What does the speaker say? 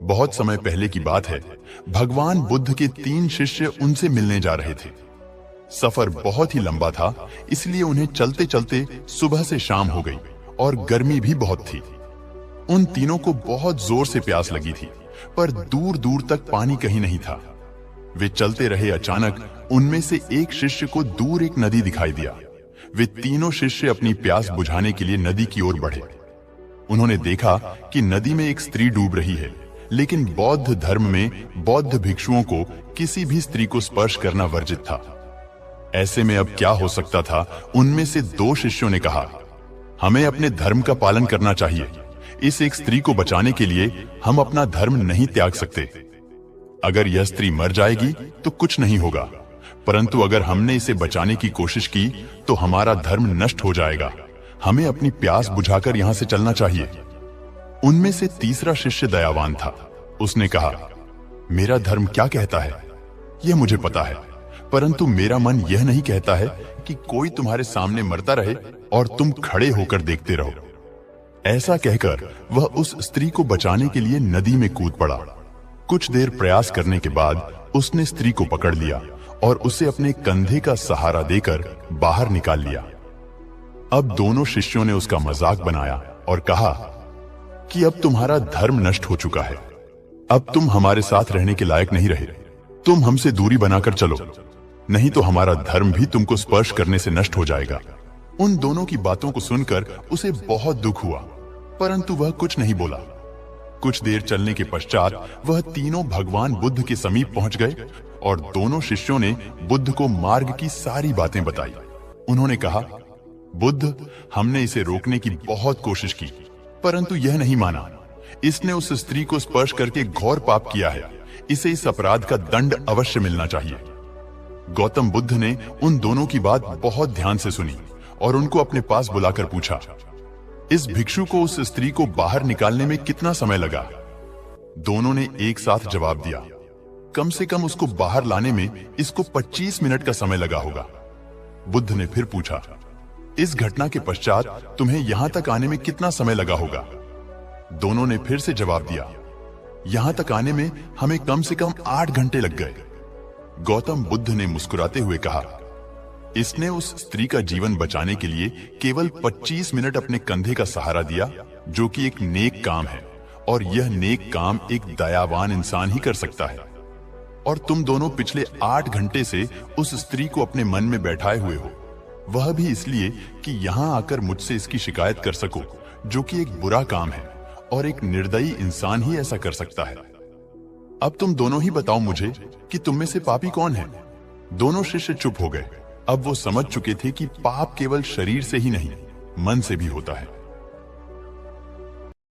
बहुत समय पहले की बात है। भगवान बुद्ध के 3 शिष्य उनसे मिलने जा रहे थे। सफर बहुत ही लंबा था, इसलिए उन्हें चलते चलते सुबह से शाम हो गई और गर्मी भी बहुत थी। उन तीनों को बहुत जोर से प्यास लगी थी, पर दूर दूर तक पानी कहीं नहीं था। वे चलते रहे। अचानक उनमें से एक शिष्य को दूर एक नदी दिखाई दिया। वे तीनों शिष्य अपनी प्यास बुझाने के लिए नदी की ओर बढ़े। उन्होंने देखा कि नदी में एक स्त्री डूब रही है, लेकिन बौद्ध धर्म में बौद्ध भिक्षुओं को किसी भी स्त्री को स्पर्श करना वर्जित था। ऐसे में अब क्या हो सकता था? उनमें से 2 शिष्यों ने कहा, हमें अपने धर्म का पालन करना चाहिए। इस एक स्त्री को बचाने के लिए हम अपना धर्म नहीं त्याग सकते। अगर यह स्त्री मर जाएगी तो कुछ नहीं होगा, परंतु अगर हमने इसे बचाने की कोशिश की तो हमारा धर्म नष्ट हो जाएगा। हमें अपनी प्यास बुझाकर यहां से चलना चाहिए। उनमें से तीसरा शिष्य दयावान था। उसने कहा, मेरा धर्म क्या कहता है यह मुझे पता है, परंतु मेरा मन यह नहीं कहता है कि कोई तुम्हारे सामने मरता रहे और तुम खड़े होकर देखते रहो। ऐसा कहकर वह उस स्त्री को बचाने के लिए नदी में कूद पड़ा। कुछ देर प्रयास करने के बाद उसने स्त्री को पकड़ लिया और उसे अपने कंधे का सहारा देकर बाहर निकाल लिया। अब दोनों शिष्यों ने उसका मजाक बनाया और कहा कि अब तुम्हारा धर्म नष्ट हो चुका है। अब तुम हमारे साथ रहने के लायक नहीं रहे। तुम हमसे दूरी बनाकर चलो, नहीं तो हमारा धर्म भी तुमको स्पर्श करने से नष्ट हो जाएगा। उन दोनों की बातों को सुनकर उसे बहुत दुख हुआ, परंतु वह कुछ नहीं बोला। कुछ देर चलने के पश्चात वह तीनों भगवान बुद्ध के समीप पहुंच गए और दोनों शिष्यों ने बुद्ध को मार्ग की सारी बातें बताई। उन्होंने कहा, बुद्ध, हमने इसे रोकने की बहुत कोशिश की, परंतु यह नहीं माना। इसने उस स्त्री को स्पर्श करके घोर पाप किया है। इसे इस अपराध का दंड अवश्य मिलना चाहिए। गौतम बुद्ध ने उन दोनों की बात बहुत ध्यान से सुनी और उनको अपने पास बुलाकर पूछा, इस भिक्षु को उस स्त्री को बाहर निकालने में कितना समय लगा? दोनों ने एक साथ जवाब दिया, कम से कम उसको बाहर लाने में इसको 25 मिनट का समय लगा होगा। बुद्ध ने फिर पूछा, इस घटना के पश्चात तुम्हें यहां तक आने में कितना समय लगा होगा? दोनों ने फिर से जवाब दिया, यहां तक आने में हमें कम से कम 8 घंटे लग गए। गौतम बुद्ध ने मुस्कुराते हुए कहा, इसने उस स्त्री का जीवन बचाने के लिए केवल 25 मिनट अपने कंधे का सहारा दिया, जो कि एक नेक काम है, और यह नेक काम एक दयावान इंसान ही कर सकता है। और तुम दोनों पिछले 8 घंटे से उस स्त्री को अपने मन में बैठाए हुए हो, वह भी इसलिए कि यहां आकर मुझसे इसकी शिकायत कर सको, जो कि एक बुरा काम है और एक निर्दयी इंसान ही ऐसा कर सकता है। अब तुम दोनों ही बताओ मुझे कि तुम में से पापी कौन है? दोनों शिष्य चुप हो गए। अब वो समझ चुके थे कि पाप केवल शरीर से ही नहीं, मन से भी होता है।